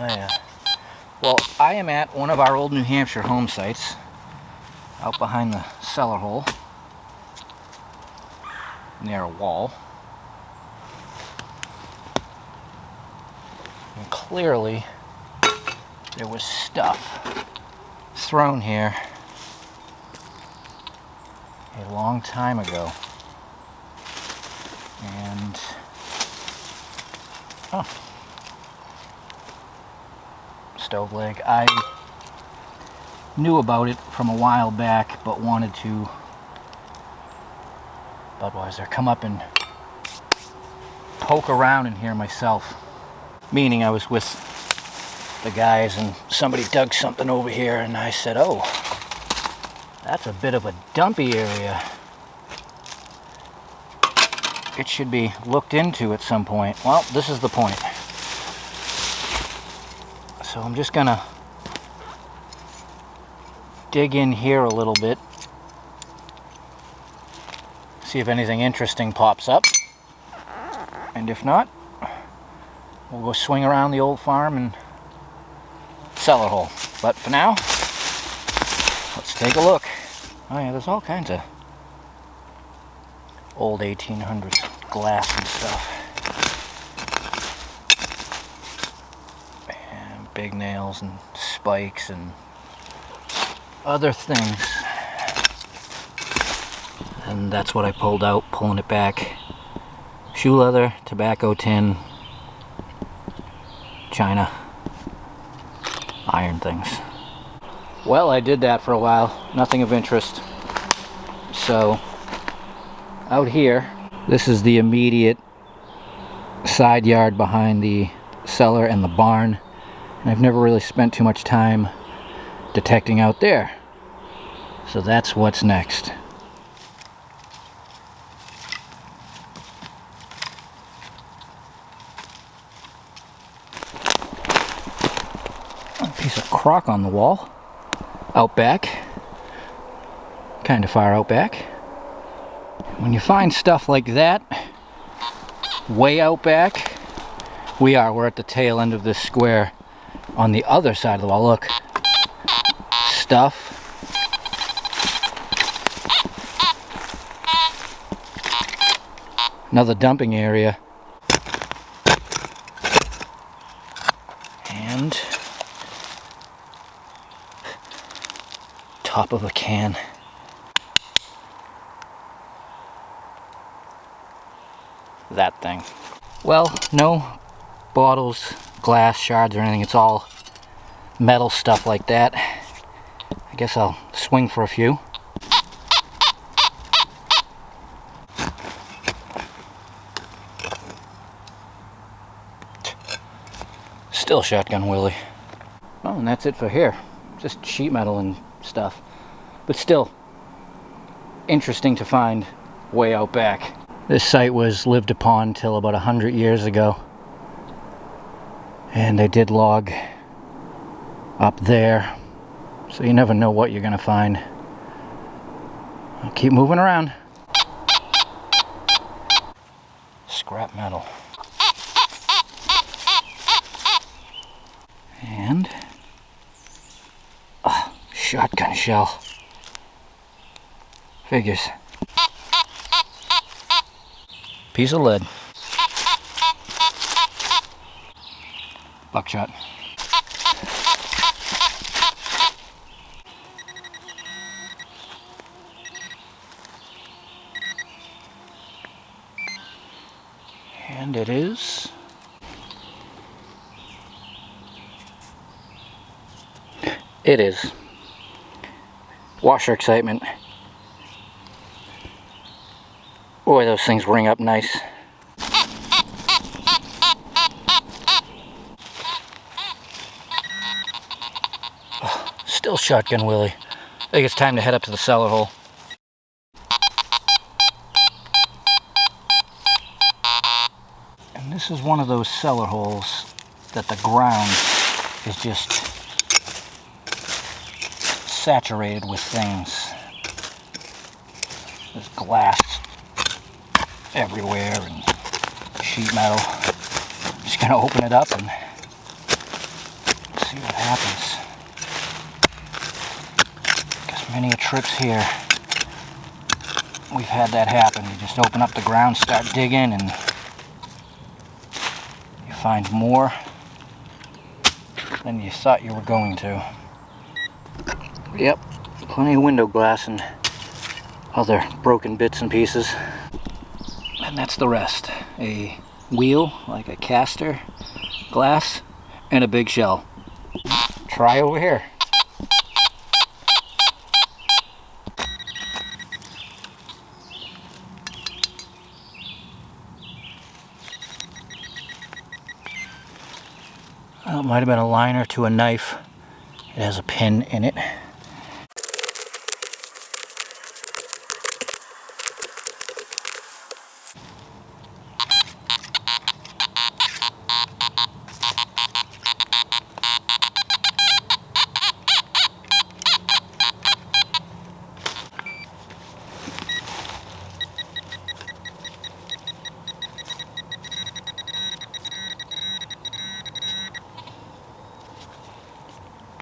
Oh yeah. Well, I am at one of our old New Hampshire home sites, out behind the cellar hole, near a wall. And clearly, there was stuff thrown here a long time ago. And, oh, stove leg. I knew about it from a while back, but wanted to, Budweiser, come up and poke around in here myself. Meaning I was with the guys and somebody dug something over here and I said, oh, that's a bit of a dumpy area. It should be looked into at some point. Well, this is the point. So I'm just gonna dig in here a little bit, see if anything interesting pops up, and if not, we'll go swing around the old farm and cellar hole. But for now, let's take a look. Oh yeah, there's all kinds of old 1800s glass and stuff. And big nails and spikes and other things. And that's what I pulled out, pulling it back. Shoe leather, tobacco tin, china, iron things. Well, I did that for a while, nothing of interest. So, out here, this is the immediate side yard behind the cellar and the barn. And I've never really spent too much time detecting out there. So that's what's next. A piece of crock on the wall. Out back. Kind of far out back. When you find stuff like that, way out back, we're at the tail end of this square on the other side of the wall. Look, stuff. Another dumping area. And top of a can. That thing. Well, no bottles, glass, shards or anything. It's all metal stuff like that. I guess I'll swing for a few. Still shotgun Willie. Oh, and that's it for here. Just sheet metal and stuff. But still, interesting to find way out back. This site was lived upon till about 100 years ago. And they did log up there. So you never know what you're gonna find. I'll keep moving around. Scrap metal. And shotgun shell. Figures. Piece of lead. Buckshot. And it is washer excitement. Boy, those things ring up nice. Still shotgun Willie. I think it's time to head up to the cellar hole. And this is one of those cellar holes that the ground is just saturated with things. There's glass everywhere and sheet metal. I'm just gonna open it up and see what happens. Guess many a trips here, we've had that happen. You just open up the ground, start digging, and you find more than you thought you were going to. Yep, plenty of window glass and other broken bits and pieces. And that's the rest. A wheel, like a caster, glass, and a big shell. Try over here. Well, it might have been a liner to a knife. It has a pin in it.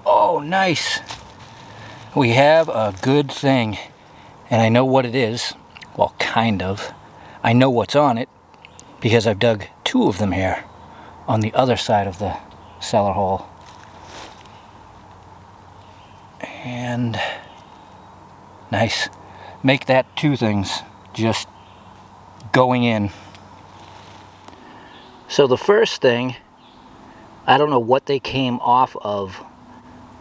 Oh, nice. We have a good thing. And I know what it is. Well, kind of. I know what's on it because I've dug 2 of them here on the other side of the cellar hole. And nice. Make that 2 things just going in. So the first thing, I don't know what they came off of,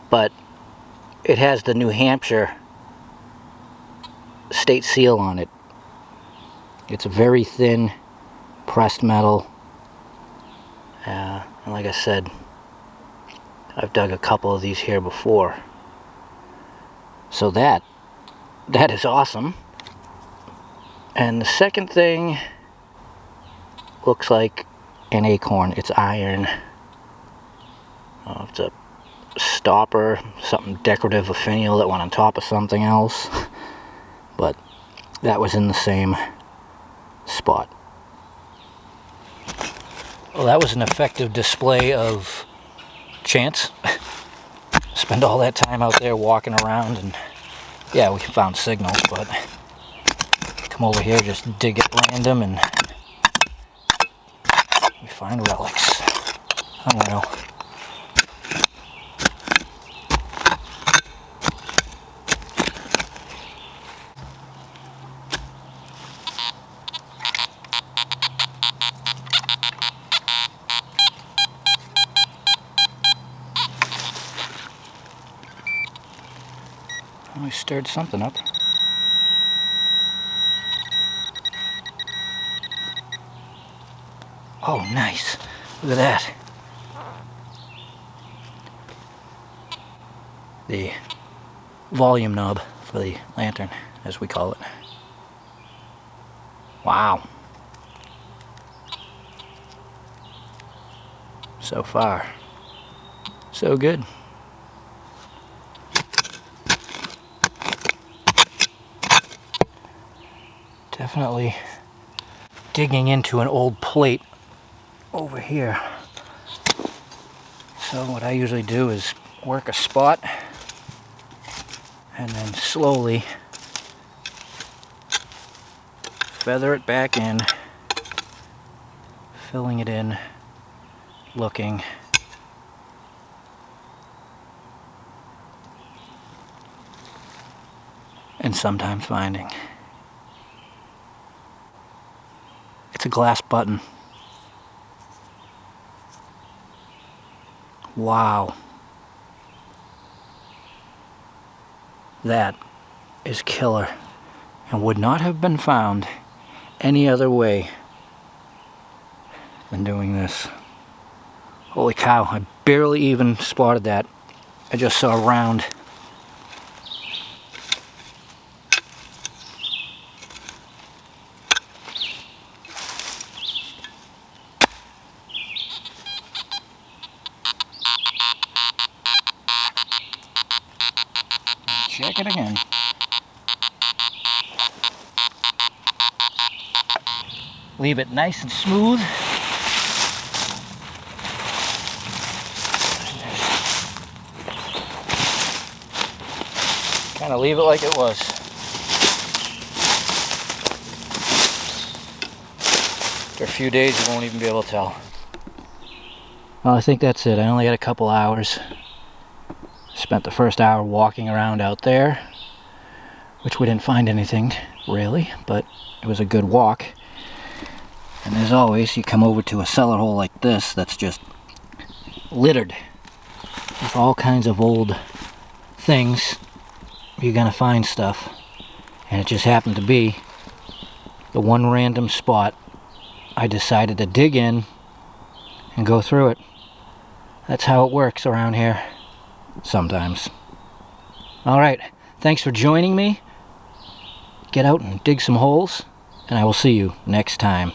but it has the New Hampshire state seal on it. It's a very thin pressed metal. And like I said, I've dug a couple of these here before. So that is awesome. And the second thing looks like an acorn. It's iron. It's a stopper, something decorative, a finial that went on top of something else. But that was in the same spot. Well, that was an effective display of chance. Spend all that time out there walking around, and yeah, we found signals, but come over here, just dig at random, and we find relics. Unreal. We stirred something up. Oh, nice. Look at that. The volume knob for the lantern, as we call it. Wow. So far, so good. Definitely digging into an old plate over here. So what I usually do is work a spot and then slowly feather it back in, filling it in, looking. And sometimes finding. It's a glass button. Wow. That is killer and would not have been found any other way than doing this. Holy cow, I barely even spotted that. I just saw a round. Check it again. Leave it nice and smooth. kind of leave it like it was. After a few days, you won't even be able to tell. Well, I think that's it. I only had a couple hours. Spent the first hour walking around out there, which we didn't find anything really, but it was a good walk. And as always, you come over to a cellar hole like this that's just littered with all kinds of old things. You're gonna find stuff, and it just happened to be the one random spot I decided to dig in and go through it. That's how it works around here sometimes. Alright, thanks for joining me. Get out and dig some holes, and I will see you next time.